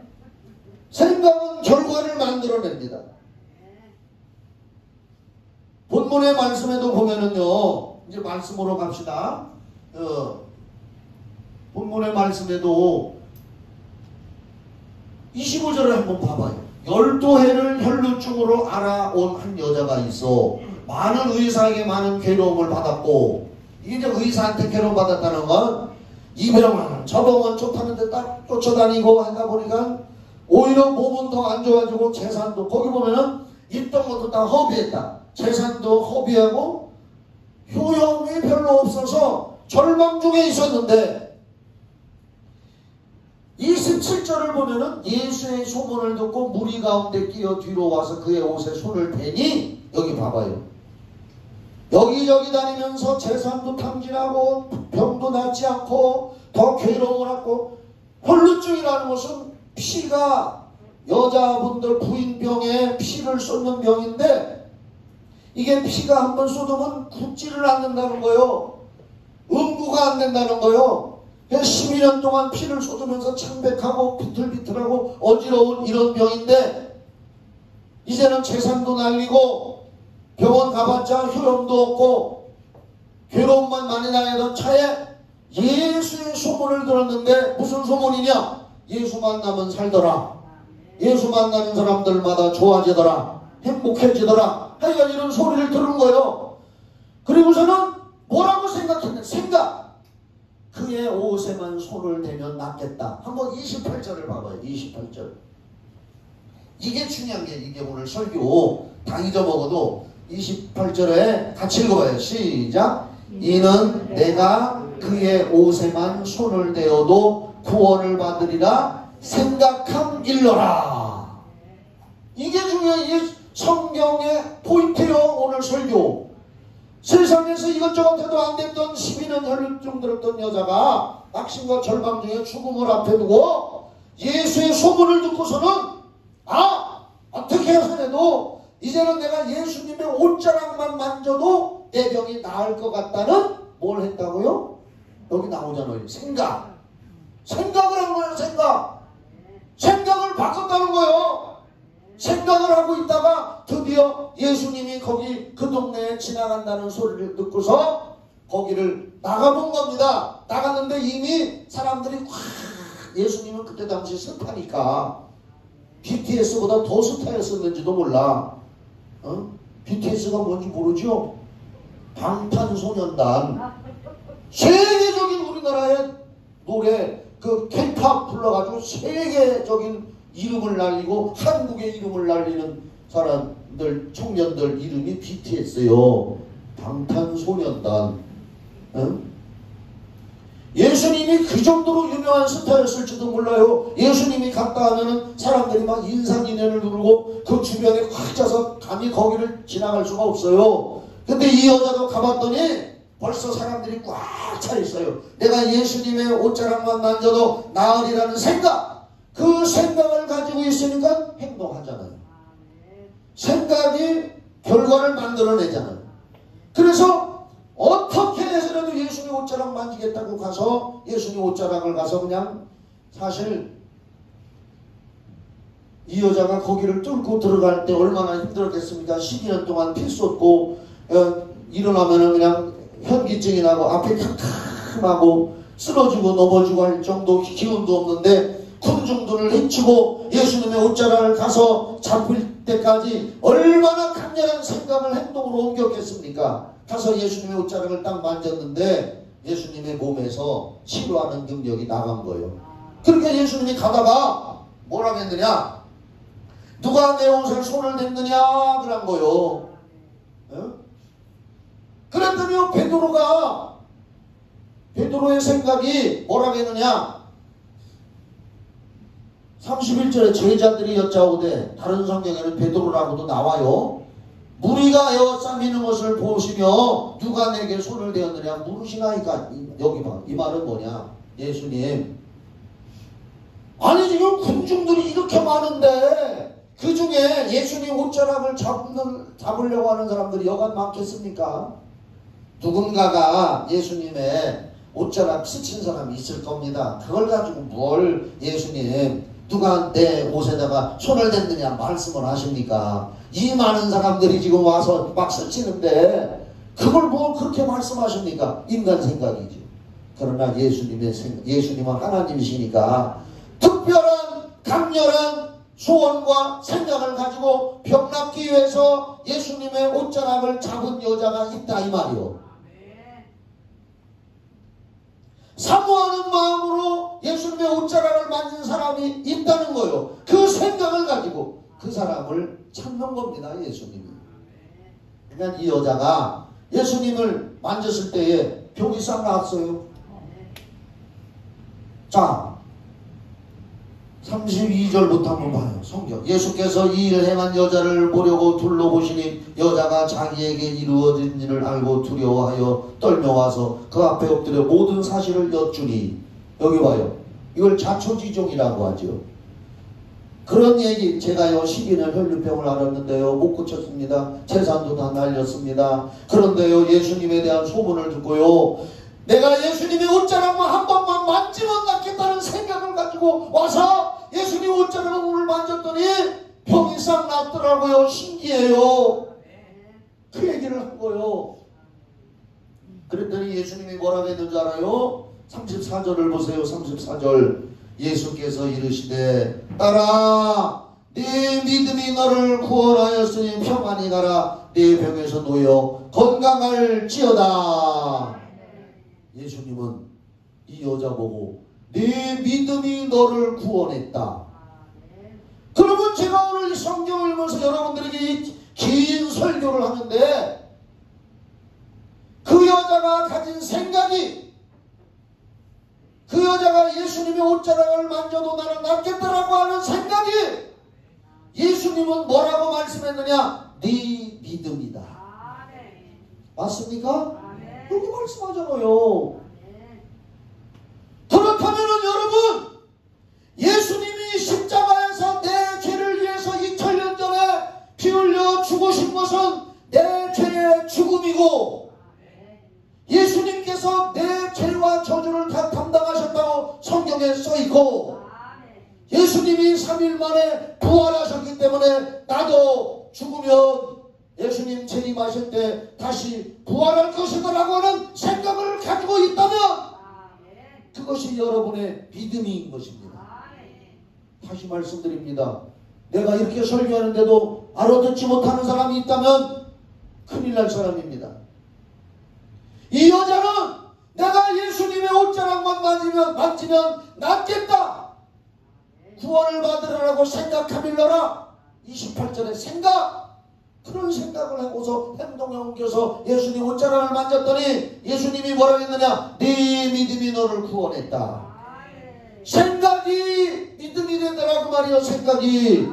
생각은 결과를 만들어냅니다. 본문의 말씀에도 보면은요, 이제 말씀으로 갑시다. 본문의 말씀에도 25절을 한번 봐봐요. 12해를 혈루증으로 알아온 한 여자가 있어 많은 의사에게 많은 괴로움을 받았고, 이게 이제 의사한테 괴로움 받았다는 건 이 병은 저 병은 좋다는데 딱 쫓아다니고 하다 보니까 오히려 몸은 더 안 좋아지고 재산도 거기 보면은 있던 것도 다 허비했다. 재산도 허비하고 효용이 별로 없어서 절망 중에 있었는데 27절을 보면은 예수의 소문을 듣고 무리 가운데 끼어 뒤로 와서 그의 옷에 손을 대니, 여기 봐봐요. 여기저기 다니면서 재산도 탕진하고 병도 낫지 않고 더 괴로움을 하고, 혈루증이라는 것은 피가 여자분들 부인병에 피를 쏟는 병인데 이게 피가 한번 쏟으면 굳지를 않는다는 거예요. 응고가 안 된다는 거예요. 12년 동안 피를 쏟으면서 창백하고 비틀비틀하고 어지러운 이런 병인데 이제는 재산도 날리고 병원 가봤자 효용도 없고 괴로움만 많이 당하던 차에 예수의 소문을 들었는데, 무슨 소문이냐? 예수 만나면 살더라. 예수 만나는 사람들마다 좋아지더라. 행복해지더라. 하여간 이런 소리를 들은 거예요. 그리고서는 뭐라고 생각했냐? 생각. 그의 옷에만 손을 대면 낫겠다. 한번 28절을 봐봐요. 28절. 이게 중요한 게, 이게 오늘 설교 다 잊어먹어도 28절에 같이 읽어봐요. 시작. 이는 내가 그의 옷에만 손을 대어도 구원을 받으리라 생각함 일러라. 이게 중요한 이 성경의 포인트요. 오늘 설교. 세상에서 이것저것 해도 안 됐던 12년 혈루증 들었던 여자가 낙심과 절망 중에 죽음을 앞에 두고 예수의 소문을 듣고서는 어떻게 해서라도 이제는 내가 예수님의 옷자락만 만져도 내 병이 나을 것 같다는 뭘 했다고요? 여기 나오잖아요. 생각. 생각을 한 거예요. 생각을 바꿨다는 거예요. 생각을 하고 있다가 드디어 예수님이 거기 그 동네에 지나간다는 소리를 듣고서 거기를 나가본 겁니다. 나갔는데 이미 사람들이 예수님은 그때 당시 스타니까 BTS보다 더 스타였었는지도 몰라. BTS가 뭔지 모르죠? 방탄소년단. 세계적인 우리나라의 노래 그 K-팝 불러가지고 세계적인 이름을 날리고 한국의 이름을 날리는 사람들, 청년들 이름이 BTS요. 방탄소년단. 예수님이 그 정도로 유명한 스타였을지도 몰라요. 예수님이 갔다 하면은 사람들이 막 인상인연을 누르고 그 주변에 꽉 차서 감히 거기를 지나갈 수가 없어요. 근데 이 여자도 가봤더니 벌써 사람들이 꽉 차 있어요. 내가 예수님의 옷자락만 만져도 나으리라는 생각. 그 생각을 가지고 있으니까 행동하잖아요. 생각이 결과를 만들어내잖아요. 그래서 어떻게 해서라도 예수님 옷자락 만지겠다고 가서 예수님 옷자락을 가서 그냥 사실 이 여자가 거기를 뚫고 들어갈 때 얼마나 힘들었겠습니까? 12년 동안 피 쏟고 일어나면은 그냥 현기증이 나고 앞에 캄캄하고 쓰러지고 넘어지고 할 정도 기운도 없는데 군중들을 헤치고 예수님의 옷자락을 가서 잡힐 때까지 얼마나 강렬한 생각을 행동으로 옮겼겠습니까? 가서 예수님의 옷자락을 딱 만졌는데 예수님의 몸에서 치료하는 능력이 나간 거예요. 그러니까 예수님이 가다가 뭐라고 했느냐? 누가 내 옷에 손을 댔느냐? 그런 거요. 그랬더니 베드로의 생각이 뭐라고 했느냐? 31절에 제자들이 여짜오되, 다른 성경에는 베드로라고도 나와요. 무리가 에워싸미는 것을 보시며 누가 내게 손을 대었느냐 물으시나이까. 여기 봐, 이 말은 뭐냐? 예수님, 아니 지금 군중들이 이렇게 많은데 그 중에 예수님 옷자락을 잡으려고 하는 사람들이 여간 많겠습니까? 누군가가 예수님의 옷자락 스친 사람이 있을 겁니다. 그걸 가지고 뭘 예수님 누가 내 옷에다가 손을 댔느냐 말씀을 하십니까? 이 많은 사람들이 지금 와서 막 스치는데 그걸 뭐 그렇게 말씀하십니까? 인간 생각이지. 그러나 예수님은 하나님이시니까 특별한 강렬한 소원과 생각을 가지고 병 낫기 위해서 예수님의 옷자락을 잡은 여자가 있다 이 말이요. 사모하는 마음으로 예수님의 옷자락을 만진 사람이 있다는 거요. 그 생각을 가지고 그 사람을 찾는 겁니다. 예수님이. 그러니까 이 여자가 예수님을 만졌을 때에 병이 싹 나았어요. 자, 32절부터 한번 봐요. 성경. 예수께서 이 일을 행한 여자를 보려고 둘러보시니 여자가 자기에게 이루어진 일을 알고 두려워하여 떨며와서 그 앞에 엎드려 모든 사실을 여쭈니. 여기 봐요. 이걸 자초지종이라고 하죠. 그런 얘기, 제가요 12년 혈류병을 앓았는데요 못 고쳤습니다. 재산도 다 날렸습니다. 그런데요 예수님에 대한 소문을 듣고요 내가 예수님의 옷자락만 한 번만 만지면 낫겠다는 생각을 가지고 와서 예수님 옷자락을 오늘 만졌더니 병이 싹 났더라고요. 신기해요. 그 얘기를 한 거요. 그랬더니 예수님이 뭐라고 했는지 알아요? 34절을 보세요. 34절. 예수께서 이르시되 딸아 네 믿음이 너를 구원하였으니 평안히 가라. 네 병에서 놓여 건강할지어다. 예수님은 이 여자 보고 네 믿음이 너를 구원했다. 그러면 제가 오늘 이 성경을 읽으면서 여러분들에게 긴 설교를 하는데 그 여자가 가진 생각이 그 여자가 예수님의 옷자락을 만져도 나는 낫겠다라고 하는 생각이 예수님은 뭐라고 말씀했느냐? 네 믿음이다. 맞습니까? 여기 말씀하잖아요. 그렇다면은 여러분 예수님이 십자가에서 내 죄를 위해서 2000년 전에 피 흘려 죽으신 것은 내 죄의 죽음이고 예수님께서 내 죄와 저주를 다 담당하셨다고 성경에 써있고 예수님이 3일 만에 부활하셨기 때문에 나도 죽으면 예수님 재림하실 때 다시 부활할 것이다 라고 하는 생각을 가지고 있다면 그것이 여러분의 믿음인 것입니다. 다시 말씀드립니다. 내가 이렇게 설교하는데도 알아듣지 못하는 사람이 있다면 큰일 날 사람입니다. 이 여자는 내가 예수님의 옷자락만 만지면 낫겠다. 구원을 받으라고 생각하밀러라. 28절에 생각. 그런 생각을 하고서 행동에 옮겨서 예수님 옷자락을 만졌더니 예수님이 뭐라고 했느냐? 네 믿음이 너를 구원했다. 생각이 믿음이 된다라고 말이요. 생각이.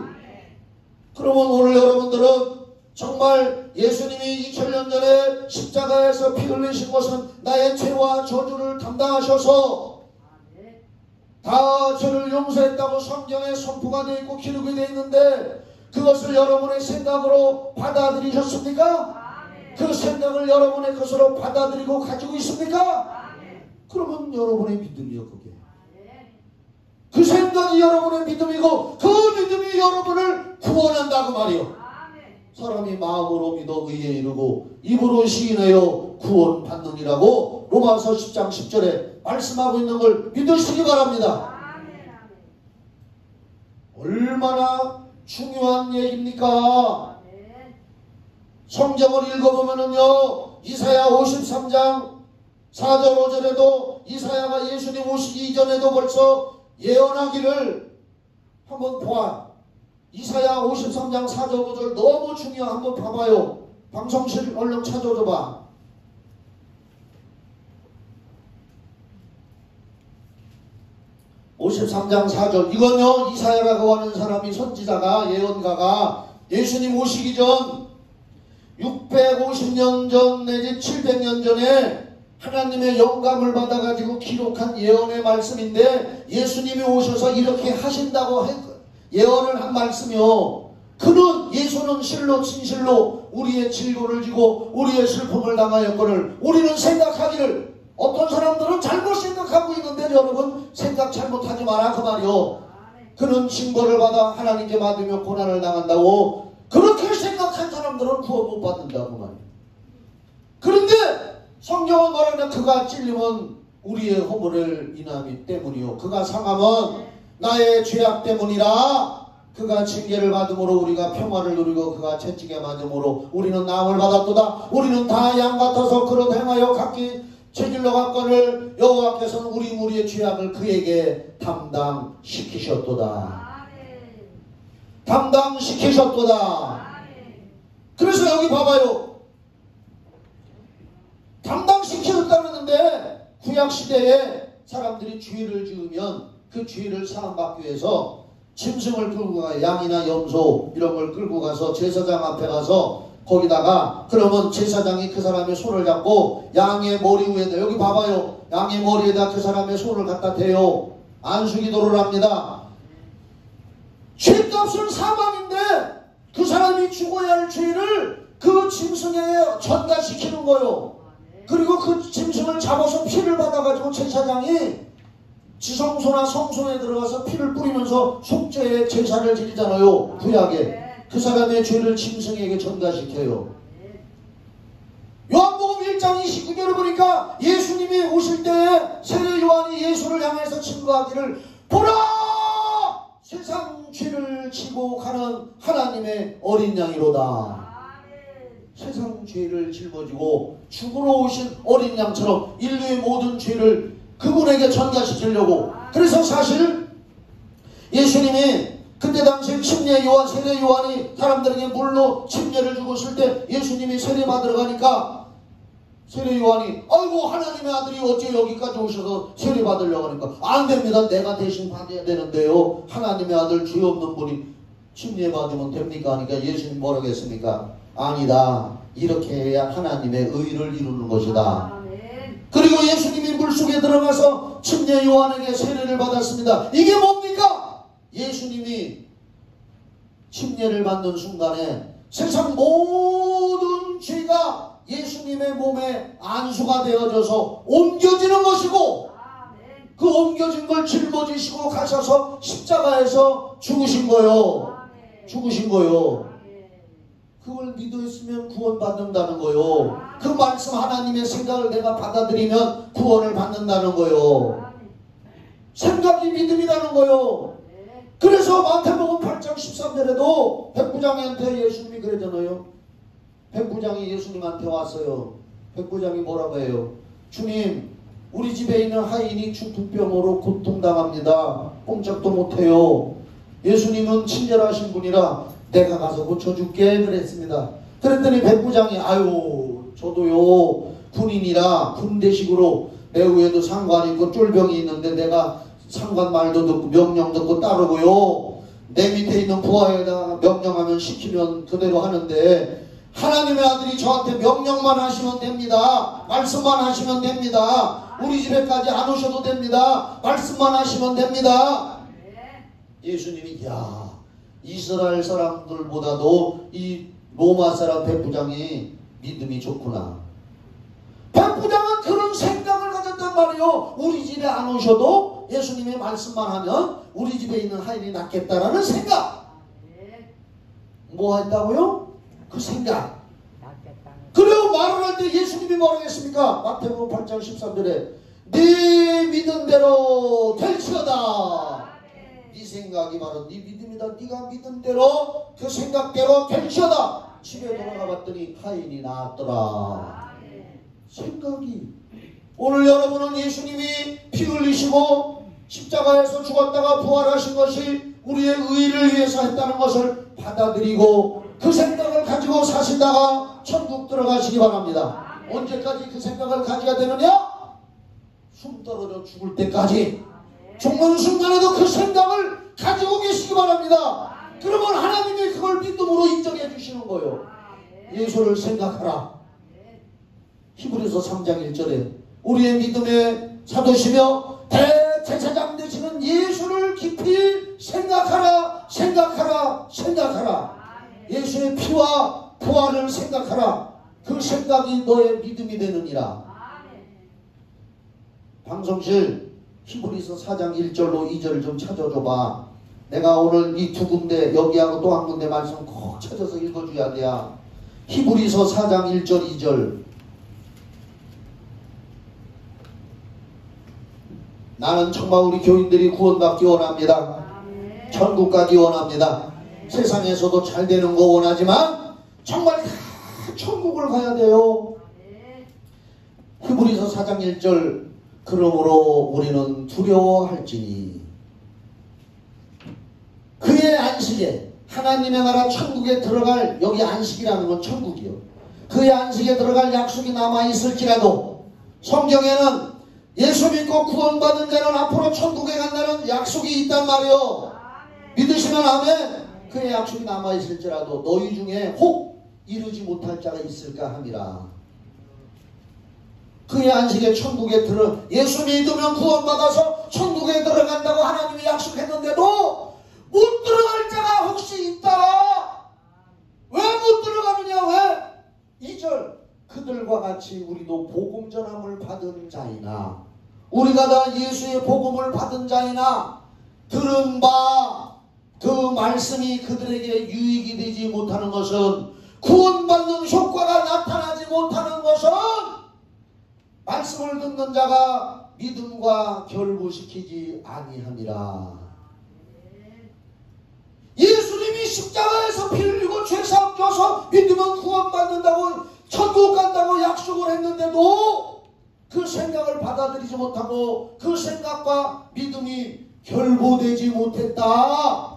그러면 오늘 여러분들은 정말 예수님이 2000년 전에 십자가에서 피 흘리신 것은 나의 죄와 저주를 담당하셔서 다 죄를 용서했다고 성경에 선포가 되어 있고 기록이 되어 있는데 그것을 여러분의 생각으로 받아들이셨습니까? 그 생각을 여러분의 것으로 받아들이고 가지고 있습니까? 그러면 여러분의 믿음이요 그게. 그 생각이 여러분의 믿음이고 그 믿음이 여러분을 구원한다고 말이요. 사람이 마음으로 믿어 의에 이르고 입으로 시인하여 구원받느니라고 로마서 10장 10절에 말씀하고 있는 걸 믿으시기 바랍니다. 얼마나 중요한 얘기입니까? 성경을 읽어보면은요, 이사야 53장 4절 5절에도 이사야가 예수님 오시기 이전에도 벌써 예언하기를 한번 보아. 이사야 53장 4절 5절 너무 중요한, 한번 봐봐요. 방송실 얼른 찾아줘봐. (53장 4절) 이건요 이사야라고 하는 사람이 선지자가 예언가가 예수님 오시기 전 650년 전 내지 700년 전에 하나님의 영감을 받아가지고 기록한 예언의 말씀인데, 예수님이 오셔서 이렇게 하신다고 예언을 한 말씀이요. 그는 예수는 실로 진실로 우리의 질고를 지고 우리의 슬픔을 당하였거늘 우리는 생각하기를, 어떤 사람들은 잘못 생각하고 있는데 여러분 생각 잘못하지 마라 그 말이요. 그는 징벌을 받아 하나님께 받으며 고난을 당한다고, 그렇게 생각한 사람들은 구원 못 받는다고 말이에요. 그런데 성경은 뭐라냐, 그가 찔림은 우리의 허물을 인함이 때문이요 그가 상함은 나의 죄악 때문이라. 그가 징계를 받음으로 우리가 평화를 누리고 그가 채찍에 맞음으로 우리는 나음을 받았도다. 우리는 다 양 같아서 그릇 행하여 각기 죄질러 갔거늘 여호와께서는 우리의 죄악을 그에게 담당시키셨도다. 담당시키셨도다. 그래서 여기 봐봐요. 담당시키셨다는데 구약시대에 사람들이 죄를 지으면 그 죄를 사함받기 위해서 짐승을 끌고 가, 양이나 염소 이런 걸 끌고 가서 제사장 앞에 가서 거기다가, 그러면 제사장이 그 사람의 손을 잡고 양의 머리 위에다, 여기 봐봐요, 양의 머리에다 그 사람의 손을 갖다 대요. 안수기도를 합니다. 죄값은 사망인데 그 사람이 죽어야 할 죄를 그 짐승에 전가시키는 거요. 그리고 그 짐승을 잡아서 피를 받아가지고 제사장이 지성소나 성소에 들어가서 피를 뿌리면서 속죄의 제사를 지내잖아요. 구약에 그 사람의 죄를 짐승에게 전가시켜요. 요한복음 1장 29절을 보니까 예수님이 오실 때에 세례 요한이 예수를 향해서 증거하기를, 보라! 세상 죄를 지고 가는 하나님의 어린 양이로다. 세상 죄를 짊어지고 죽으러 오신 어린 양처럼 인류의 모든 죄를 그분에게 전가시키려고. 그래서 사실 예수님이 그때 당시 침례 요한, 세례 요한이 사람들에게 물로 침례를 주고 있을 때 예수님이 세례 받으러 가니까 세례 요한이, 아이고 하나님의 아들이 어째 여기까지 오셔서 세례 받으려고 하니까, 안 됩니다. 내가 대신 받아야 되는데요. 하나님의 아들 죄 없는 분이 침례 받으면 됩니까? 하니까 예수님 뭐라고 했습니까? 아니다. 이렇게 해야 하나님의 의를 이루는 것이다. 그리고 예수님이 물속에 들어가서 침례 요한에게 세례를 받았습니다. 이게 뭡니까? 예수님이 침례를 받는 순간에 세상 모든 죄가 예수님의 몸에 안수가 되어져서 옮겨지는 것이고, 그 옮겨진 걸 짊어지시고 가셔서 십자가에서 죽으신 거요. 죽으신 거요. 그걸 믿었으면 구원받는다는 거요. 그 말씀, 하나님의 생각을 내가 받아들이면 구원을 받는다는 거요. 생각이 믿음이라는 거요. 그래서 마태복음 8장 13절에도 백부장한테 예수님이 그러잖아요. 백부장이 예수님한테 왔어요. 백부장이 뭐라고 해요? 주님, 우리 집에 있는 하인이 중풍병으로 고통당합니다. 꼼짝도 못해요. 예수님은 친절하신 분이라 내가 가서 고쳐줄게 그랬습니다. 그랬더니 백부장이, 아유 저도요 군인이라 군대식으로 내 위에도 상관이 있고 쫄병이 있는데 내가 상관 말도 듣고 명령 듣고 따르고요, 내 밑에 있는 부하에다가 명령하면 시키면 그대로 하는데, 하나님의 아들이 저한테 명령만 하시면 됩니다. 말씀만 하시면 됩니다. 우리 집에까지 안 오셔도 됩니다. 말씀만 하시면 됩니다. 예수님이, 야, 이스라엘 사람들보다도 이 로마 사람 백부장이 믿음이 좋구나. 백부장은 그런 생각을 가졌단 말이에요. 우리 집에 안 오셔도 예수님의 말씀만 하면 우리 집에 있는 하인이 낫겠다라는 생각. 뭐 했다고요? 그 생각. 그리고 말을 할 때 예수님이 뭐라고 했습니까? 마태복음 8장 13절에 네 믿은 대로 될지어다. 네 생각이 바로 네 믿음이다. 네가 믿은 대로 그 생각대로 될지어다. 집에 돌아가 봤더니 하인이 나았더라. 생각이. 오늘 여러분은 예수님이 피 흘리시고 십자가에서 죽었다가 부활하신 것이 우리의 의를 위해서 했다는 것을 받아들이고 그 생각을 가지고 사신다가 천국 들어가시기 바랍니다. 언제까지 그 생각을 가져야 되느냐? 숨 떨어져 죽을 때까지. 죽는 순간에도 그 생각을 가지고 계시기 바랍니다. 그러면 하나님이 그걸 믿음으로 인정해 주시는 거예요. 예수를 생각하라. 히브리서 3장 1절에 우리의 믿음의 사도시며 대제사장 되시는 예수를 깊이 생각하라. 생각하라. 생각하라. 예수의 피와 부활을 생각하라. 그 생각이 너의 믿음이 되느니라. 방송실 히브리서 4장 1절로 2절 좀 찾아줘봐. 내가 오늘 이 두 군데 여기하고 또 한 군데 말씀 꼭 찾아서 읽어줘야 돼요. 히브리서 4장 1절 2절. 나는 정말 우리 교인들이 구원받기 원합니다. 천국 가기 원합니다. 세상에서도 잘 되는 거 원하지만 정말 다 천국을 가야 돼요. 히브리서 4장 1절. 그러므로 우리는 두려워할지니 그의 안식에 하나님의 나라 천국에 들어갈, 여기 안식이라는 건 천국이요. 그의 안식에 들어갈 약속이 남아있을지라도 성경에는 예수 믿고 구원받은 자는 앞으로 천국에 간다는 약속이 있단 말이요. 믿으시면 아멘. 그의 약속이 남아있을지라도 너희 중에 혹 이루지 못할 자가 있을까 함이라. 그의 안식에 천국에 예수 믿으면 구원받아서 천국에 들어간다고 하나님이 약속했는데도 못 들어갈 자가 혹시 있다. 왜 못 들어가느냐? 왜? 2절 그들과 같이 우리도 복음 전함을 받은 자이나 우리가 다 예수의 복음을 받은 자이나 들은 바 그 말씀이 그들에게 유익이 되지 못하는 것은 구원받는 효과가 나타나지 못하는 것은 말씀을 듣는 자가 믿음과 결부시키지 아니함이라. 예수님이 십자가에서 피 흘리고 죄사함 줘서 믿으면 구원받는다고 천국 간다고 약속을 했는데도 그 생각을 받아들이지 못하고 그 생각과 믿음이 결부되지 못했다.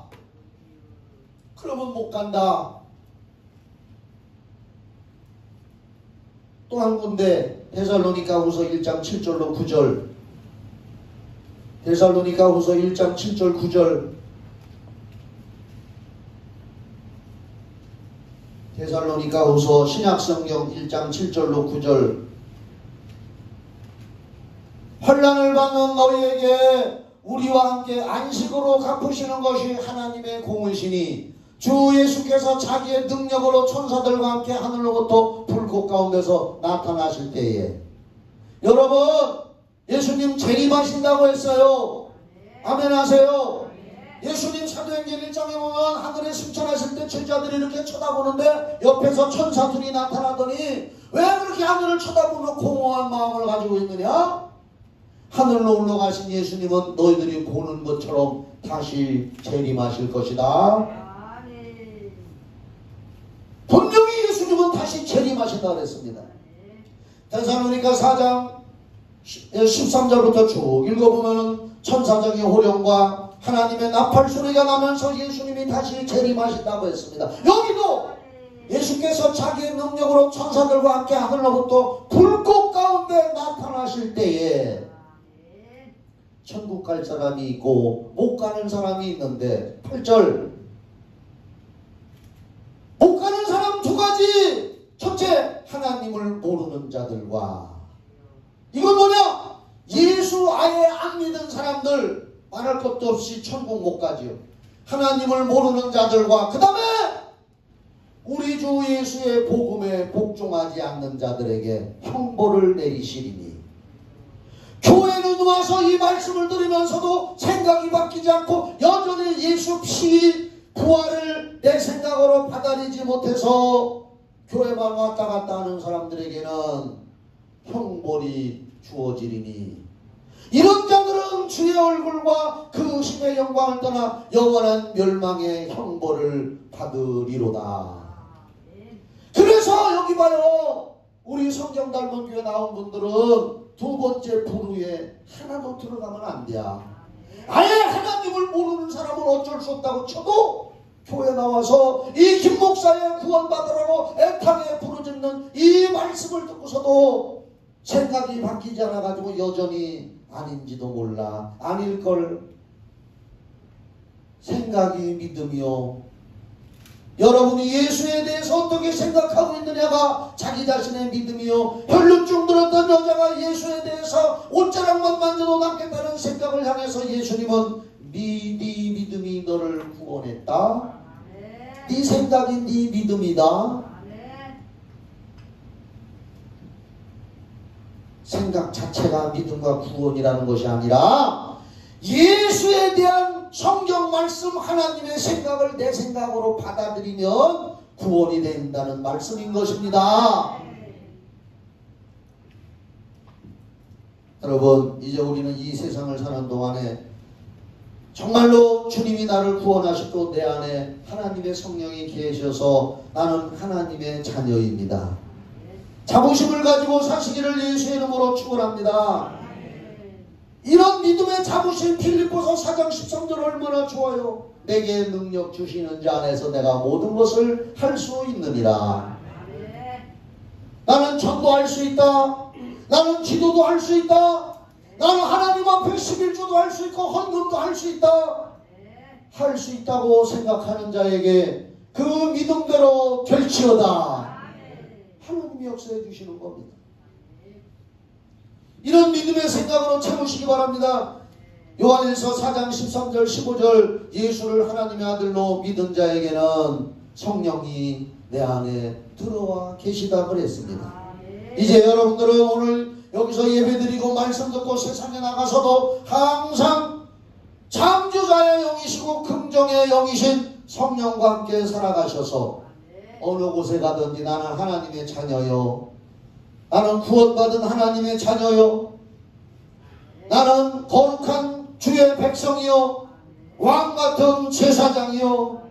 그러면 못 간다. 또 한 군데 데살로니가후서 1장 7절로 9절. 데살로니가후서 1장 7절 9절. 데살로니가후서 신약성경 1장 7절로 9절. 환난을 받는 너희에게 우리와 함께 안식으로 갚으시는 것이 하나님의 공의시니 주 예수께서 자기의 능력으로 천사들과 함께 하늘로부터 불꽃 가운데서 나타나실 때에. 여러분, 예수님 재림하신다고 했어요. 아멘 하세요. 예수님 사도행전 1장에 보면 하늘에 승천하실 때 제자들이 이렇게 쳐다보는데 옆에서 천사들이 나타나더니 왜 그렇게 하늘을 쳐다보며 공허한 마음을 가지고 있느냐? 하늘로 올라가신 예수님은 너희들이 보는 것처럼 다시 재림하실 것이다. 분명히 예수님은 다시 재림하신다 그랬습니다. 데살로니가 4장 13절부터 쭉 읽어보면 천사적인 호령과 하나님의 나팔 소리가 나면서 예수님이 다시 재림하신다고 했습니다. 여기도 예수께서 자기의 능력으로 천사들과 함께 하늘로부터 불꽃 가운데 나타나실 때에 천국 갈 사람이 있고 못 가는 사람이 있는데 8절 못 가는 사람 두 가지. 첫째, 하나님을 모르는 자들과, 이건 뭐냐? 예수 아예 안 믿은 사람들 말할 것도 없이 천국 못 가지요. 하나님을 모르는 자들과 그 다음에 우리 주 예수의 복음에 복종하지 않는 자들에게 형벌을 내리시리니, 교회는 와서 이 말씀을 들으면서도 생각이 바뀌지 않고 여전히 예수 피 부활을 내 생각으로 받아들이지 못해서 교회만 왔다 갔다 하는 사람들에게는 형벌이 주어지리니, 이런 자들은 주의 얼굴과 그 신의 영광을 떠나 영원한 멸망의 형벌을 받으리로다. 그래서 여기 봐요, 우리 성경 닮은 교회 나온 분들은 두 번째 부류에 하나도 들어가면 안 돼. 아예 하나님을 모르는 사람은 어쩔 수 없다고 쳐도 교회 나와서 이 김 목사의 구원받으라고 애타게 부르짖는 이 말씀을 듣고서도 생각이 바뀌지 않아가지고 여전히 아닌지도 몰라. 아닐걸. 생각이 믿음이요. 여러분이 예수에 대해서 어떻게 생각하고 있느냐가 자기 자신의 믿음이요. 혈루증 들었던 여자가 예수에 대해서 옷자락만 만져도 낫겠다는 생각을 향해서 예수님은 네 믿음이 너를 구원했다. 네 생각이 네 믿음이다. 생각 자체가 믿음과 구원이라는 것이 아니라 예수에 대한 성경 말씀 하나님의 생각을 내 생각으로 받아들이면 구원이 된다는 말씀인 것입니다. 여러분, 이제 우리는 이 세상을 사는 동안에 정말로 주님이 나를 구원하시고 내 안에 하나님의 성령이 계셔서 나는 하나님의 자녀입니다. 자부심을 가지고 사시기를 예수의 이름으로 축원합니다. 이런 믿음의 자부심, 빌립보서 4장 13절 얼마나 좋아요. 내게 능력 주시는 자 안에서 내가 모든 것을 할 수 있느니라. 나는 전도할 수 있다. 나는 기도도 할 수 있다. 나는 하나님 앞에 11조도 할 수 있고 헌금도 할 수 있다. 할 수 있다고 생각하는 자에게 그 믿음대로 될지어다. 하나님이 역사해 주시는 겁니다. 이런 믿음의 생각으로 채우시기 바랍니다. 요한일서 4장 13절 15절 예수를 하나님의 아들로 믿은 자에게는 성령이 내 안에 들어와 계시다 그랬습니다. 이제 여러분들은 오늘 여기서 예배드리고 말씀 듣고 세상에 나가서도 항상 창조자의 영이시고 긍정의 영이신 성령과 함께 살아가셔서 어느 곳에 가든지 나는 하나님의 자녀요. 나는 구원받은 하나님의 자녀요. 나는 거룩한 주의 백성이요. 왕같은 제사장이요.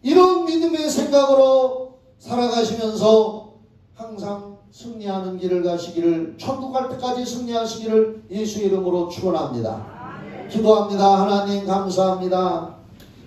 이런 믿음의 생각으로 살아가시면서 항상 승리하는 길을 가시기를, 천국 갈 때까지 승리하시기를 예수의 이름으로 축원합니다. 기도합니다. 하나님 감사합니다.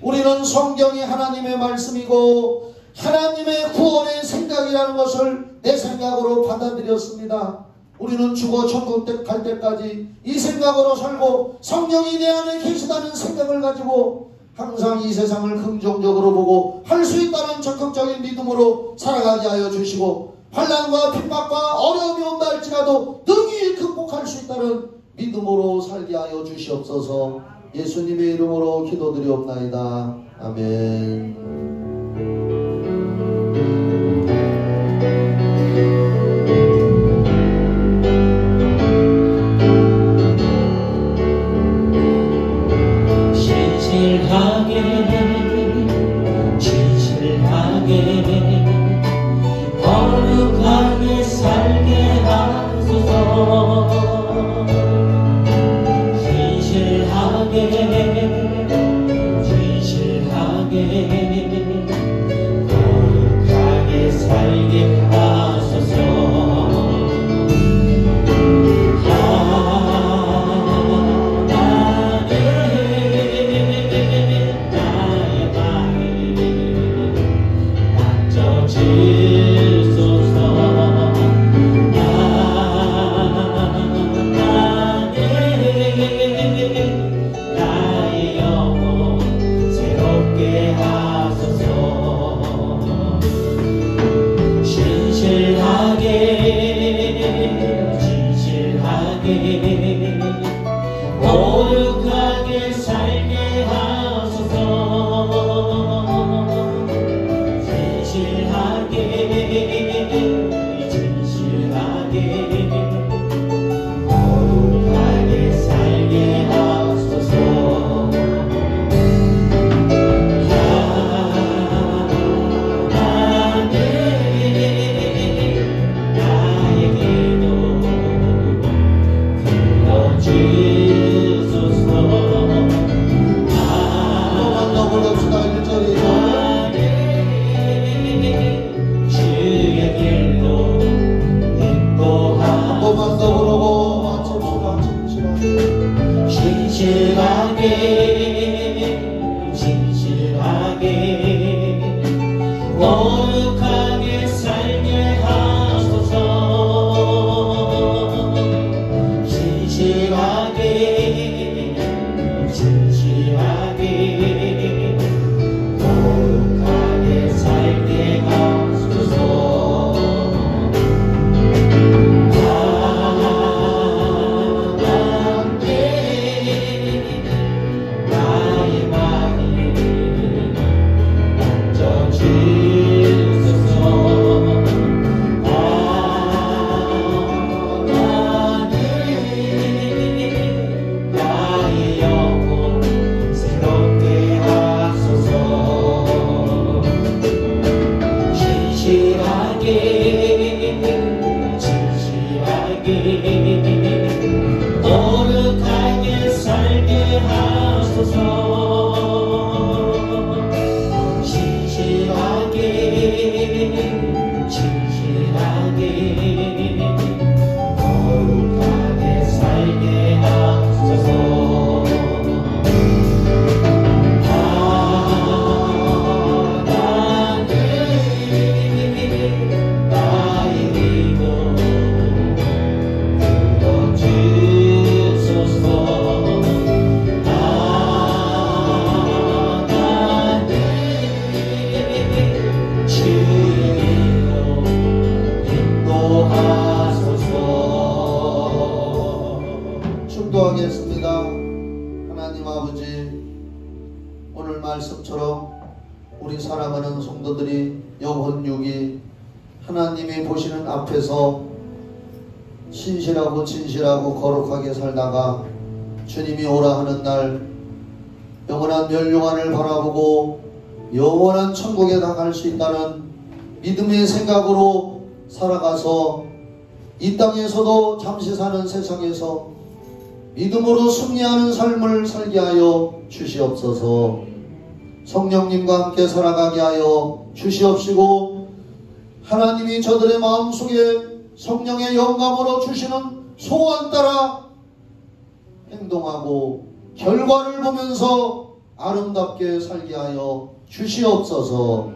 우리는 성경이 하나님의 말씀이고 하나님의 구원의 생각이라는 것을 내 생각으로 받아들였습니다. 우리는 죽어 천국 갈 때까지 이 생각으로 살고 성령이 내 안에 계시다는 생각을 가지고 항상 이 세상을 긍정적으로 보고 할 수 있다는 적극적인 믿음으로 살아가게 하여 주시고, 환난과 핍박과 어려움이 온다 할지라도 능히 극복할 수 있다는 믿음으로 살게 하여 주시옵소서. 예수님의 이름으로 기도드리옵나이다. 아멘. 거룩하게 살게 하소서. 거룩하게 살게 하소서. 나의 발을 만져주소서. 나의 영혼 새롭게 하소서. 하나님 나의 영혼 새롭게 하소서. 진실하게 거룩하게 살게 하소서. 진실하게 거룩하게 살게 하소서. 하나님 나의 힘을 주소서. 하나님 주님으로 인도하소서. 축도하겠습니다. 하나님 아버지, 오늘 말씀처럼 우리 사랑하는 성도들이 영혼 육이 하나님이 보시는 앞에서 신실하고 진실하고 거룩하게 살다가 주님이 오라 하는 날 영원한 멸류관을 바라보고 영원한 천국에 나갈 수 있다는 믿음의 생각으로 살아가서 이 땅에서도 잠시 사는 세상에서 믿음으로 승리하는 삶을 살게 하여 주시옵소서. 성령님과 함께 살아가게 하여 주시옵시고, 하나님이 저들의 마음속에 성령의 영감으로 주시는 소원 따라 행동하고 결과를 보면서 아름답게 살게 하여 주시옵소서.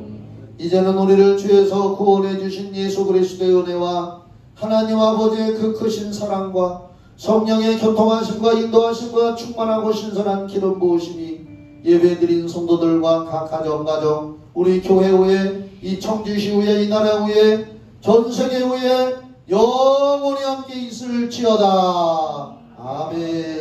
이제는 우리를 주에서 구원해 주신 예수 그리스도의 은혜와 하나님 아버지의 그 크신 사랑과 성령의 교통하심과 인도하심과 충만하고 신선한 기름 부으심이 예배드린 성도들과 각 가정 우리 교회 후에 이 청주시 후에 이 나라 후에 전 세계 후에 영원히 함께 있을지어다. 아멘.